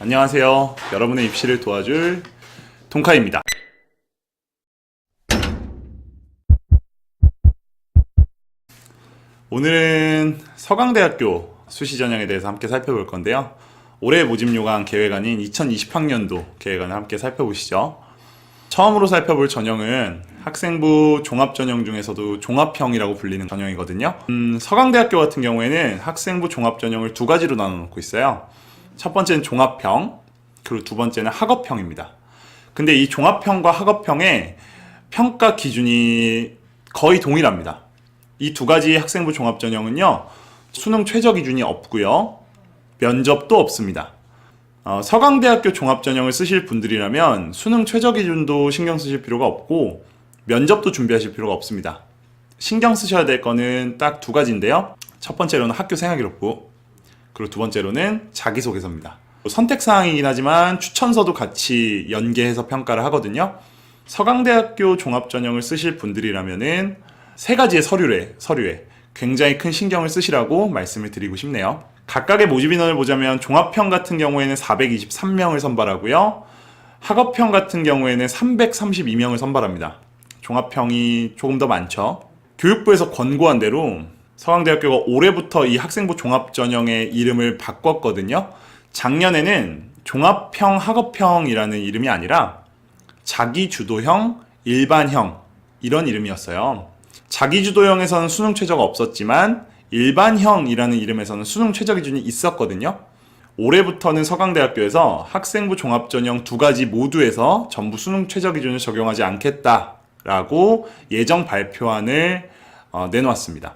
안녕하세요. 여러분의 입시를 도와줄 동카입니다. 오늘은 서강대학교 수시 전형에 대해서 함께 살펴볼 건데요. 올해 모집 요강 계획안인 2020학년도 계획안을 함께 살펴보시죠. 처음으로 살펴볼 전형은 학생부 종합전형 중에서도 종합형이라고 불리는 전형이거든요. 서강대학교 같은 경우에는 학생부 종합전형을 두 가지로 나눠 놓고 있어요. 첫 번째는 종합형, 그리고 두 번째는 학업형입니다. 근데 이 종합형과 학업형의 평가 기준이 거의 동일합니다. 이 두 가지 학생부 종합전형은요, 수능 최저 기준이 없고요, 면접도 없습니다. 서강대학교 종합전형을 쓰실 분들이라면 수능 최저 기준도 신경 쓰실 필요가 없고 면접도 준비하실 필요가 없습니다. 신경 쓰셔야 될 거는 딱 두 가지인데요. 첫 번째로는 학교 생활기록부, 그리고 두 번째로는 자기소개서입니다. 선택사항이긴 하지만 추천서도 같이 연계해서 평가를 하거든요. 서강대학교 종합전형을 쓰실 분들이라면은 세 가지의 서류에 굉장히 큰 신경을 쓰시라고 말씀을 드리고 싶네요. 각각의 모집 인원을 보자면 종합형 같은 경우에는 423명을 선발하고요. 학업형 같은 경우에는 332명을 선발합니다. 종합형이 조금 더 많죠. 교육부에서 권고한 대로 서강대학교가 올해부터 이 학생부 종합전형의 이름을 바꿨거든요. 작년에는 종합형, 학업형이라는 이름이 아니라 자기주도형, 일반형 이런 이름이었어요. 자기주도형에서는 수능 최저가 없었지만 일반형이라는 이름에서는 수능 최저 기준이 있었거든요. 올해부터는 서강대학교에서 학생부 종합전형 두 가지 모두에서 전부 수능 최저 기준을 적용하지 않겠다라고 예정 발표안을 내놓았습니다.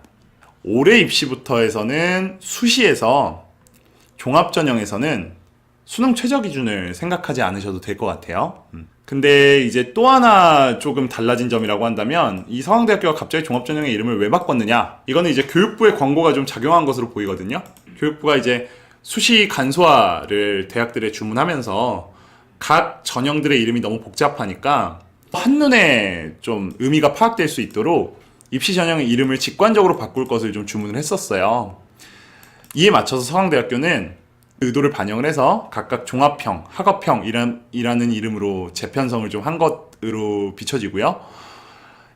올해 입시부터 해서는 수시에서 종합전형에서는 수능 최저 기준을 생각하지 않으셔도 될 것 같아요. 근데 이제 또 하나 조금 달라진 점이라고 한다면 이 서강대학교가 갑자기 종합전형의 이름을 왜 바꿨느냐, 이거는 이제 교육부의 권고가 좀 작용한 것으로 보이거든요. 교육부가 이제 수시 간소화를 대학들에 주문하면서 각 전형들의 이름이 너무 복잡하니까 한눈에 좀 의미가 파악될 수 있도록 입시 전형의 이름을 직관적으로 바꿀 것을 좀 주문을 했었어요. 이에 맞춰서 서강대학교는 의도를 반영을 해서 각각 종합형, 학업형이라는 이름으로 재편성을 좀 한 것으로 비춰지고요.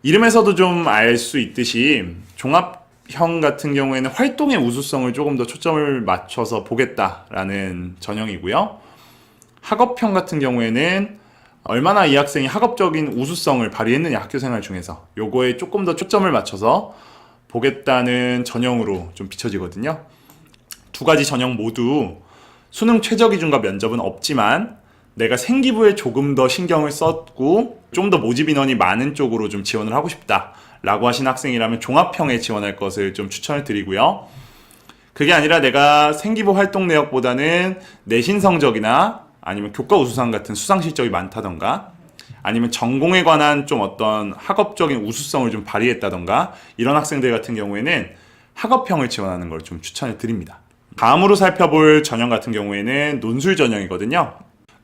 이름에서도 좀 알 수 있듯이 종합형 같은 경우에는 활동의 우수성을 조금 더 초점을 맞춰서 보겠다라는 전형이고요. 학업형 같은 경우에는 얼마나 이 학생이 학업적인 우수성을 발휘했느냐, 학교생활 중에서 요거에 조금 더 초점을 맞춰서 보겠다는 전형으로 좀 비춰지거든요. 두 가지 전형 모두 수능 최저 기준과 면접은 없지만 내가 생기부에 조금 더 신경을 썼고 좀 더 모집 인원이 많은 쪽으로 좀 지원을 하고 싶다 라고 하신 학생이라면 종합형에 지원할 것을 좀 추천을 드리고요. 그게 아니라 내가 생기부 활동 내역보다는 내신 성적이나 아니면 교과 우수상 같은 수상 실적이 많다던가 아니면 전공에 관한 좀 어떤 학업적인 우수성을 좀 발휘했다던가 이런 학생들 같은 경우에는 학업형을 지원하는 걸 좀 추천을 드립니다. 다음으로 살펴볼 전형 같은 경우에는 논술 전형이거든요.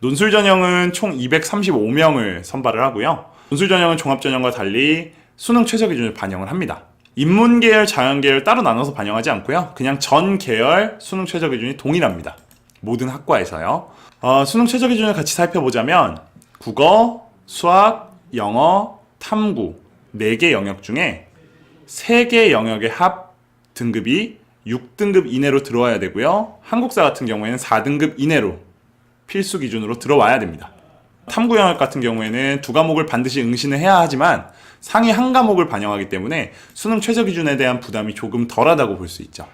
논술 전형은 총 235명을 선발을 하고요. 논술 전형은 종합 전형과 달리 수능 최저 기준을 반영을 합니다. 인문계열, 자연계열 따로 나눠서 반영하지 않고요. 그냥 전 계열 수능 최저 기준이 동일합니다. 모든 학과에서요. 수능 최저 기준을 같이 살펴보자면 국어, 수학, 영어, 탐구 4개 영역 중에 3개 영역의 합 등급이 6등급 이내로 들어와야 되고요. 한국사 같은 경우에는 4등급 이내로 필수 기준으로 들어와야 됩니다. 탐구 영역 같은 경우에는 2과목을 반드시 응시는 해야 하지만 상위 1과목을 반영하기 때문에 수능 최저 기준에 대한 부담이 조금 덜하다고 볼 수 있죠.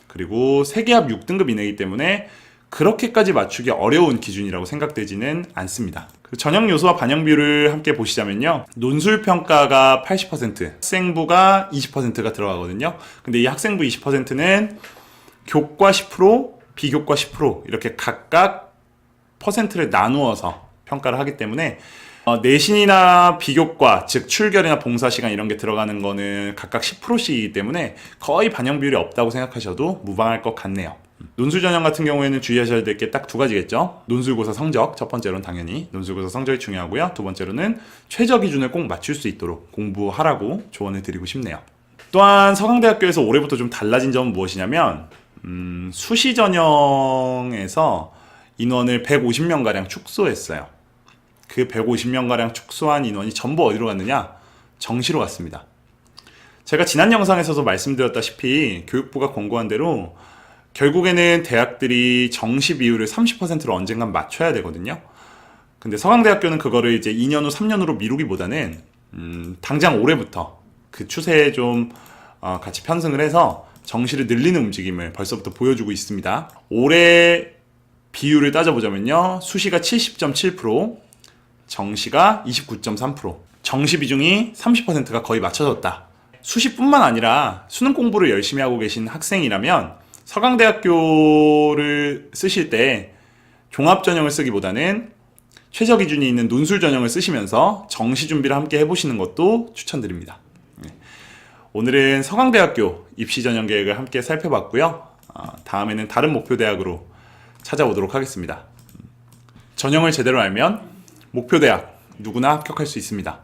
그리고 3개 합 6등급 이내이기 때문에 그렇게까지 맞추기 어려운 기준이라고 생각되지는 않습니다. 전형 요소와 반영 비율을 함께 보시자면요. 논술 평가가 80%, 학생부가 20%가 들어가거든요. 근데 이 학생부 20%는 교과 10%, 비교과 10% 이렇게 각각 퍼센트를 나누어서 평가를 하기 때문에 내신이나 비교과, 즉 출결이나 봉사시간 이런 게 들어가는 거는 각각 10%씩이기 때문에 거의 반영 비율이 없다고 생각하셔도 무방할 것 같네요. 논술 전형 같은 경우에는 주의하셔야 될 게 딱 두 가지겠죠. 논술고사 성적, 첫 번째로는 당연히 논술고사 성적이 중요하고요. 두 번째로는 최저 기준을 꼭 맞출 수 있도록 공부하라고 조언을 드리고 싶네요. 또한 서강대학교에서 올해부터 좀 달라진 점은 무엇이냐면 수시 전형에서 인원을 150명가량 축소했어요. 그 150명가량 축소한 인원이 전부 어디로 갔느냐? 정시로 갔습니다. 제가 지난 영상에서도 말씀드렸다시피 교육부가 권고한 대로 결국에는 대학들이 정시 비율을 30%로 언젠간 맞춰야 되거든요. 근데 서강대학교는 그거를 이제 2년 후, 3년 후로 미루기보다는 당장 올해부터 그 추세에 좀 같이 편승을 해서 정시를 늘리는 움직임을 벌써부터 보여주고 있습니다. 올해 비율을 따져보자면요. 수시가 70.7%, 정시가 29.3%. 정시 비중이 30%가 거의 맞춰졌다. 수시뿐만 아니라 수능 공부를 열심히 하고 계신 학생이라면 서강대학교를 쓰실 때 종합전형을 쓰기보다는 최저 기준이 있는 논술 전형을 쓰시면서 정시 준비를 함께 해보시는 것도 추천드립니다. 오늘은 서강대학교 입시 전형 계획을 함께 살펴봤고요. 다음에는 다른 목표 대학으로 찾아오도록 하겠습니다. 전형을 제대로 알면 목표 대학 누구나 합격할 수 있습니다.